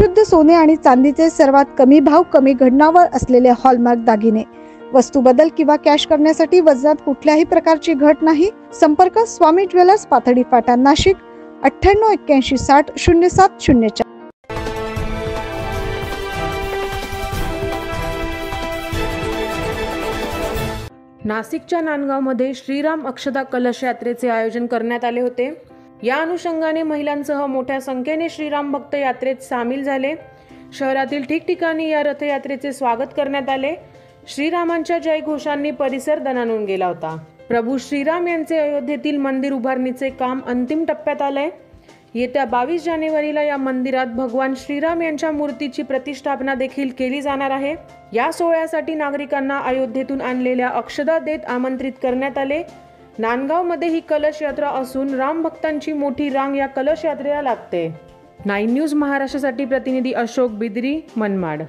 शुद्ध सोने आणि चांदीचे सर्वात कमी भाव, कमी घडणावर असलेले हॉलमार्क दागिने, वस्तू बदल किंवा कॅश करण्यासाठी वजनात कुठल्याही प्रकारची घट नाही। संपर्क स्वामी ज्वेलर्स, पाथडी फाटा, नाशिक 9881600704। नाशिकच्या नांदगावमध्ये श्रीराम अक्षदा कलश यात्रेचे आयोजन करण्यात आले होते। या अनुषंगाने महिलांसह मोठ्या संख्येने श्रीराम भक्त यात्रेत सामील झाले। शहरातील ठिकठिकाणी या रथयात्रेचे स्वागत करण्यात आले। श्रीरामांच्या जयघोषांनी परिसर दणाणून गेला होता। प्रभू श्रीराम यांचे अयोध्येतील मंदिर उभारणीचे काम अंतिम टप्प्यात आले। येत्या 22 जानेवारीला या मंदिरात भगवान श्रीराम यांच्या मूर्तीची प्रतिष्ठापना देखील केली जाणार आहे। या सोहळ्यासाठी नागरिकांना अयोध्येतून आणलेल्या अक्षदा देत आमंत्रित करण्यात आले। नांदगावमध्ये ही कलश यात्रा असून राम भक्तांची मोठी रांग या कलश यात्रेला लागते। 9 न्यूज महाराष्ट्रासाठी प्रतिनिधी अशोक बिदरी, मनमाड।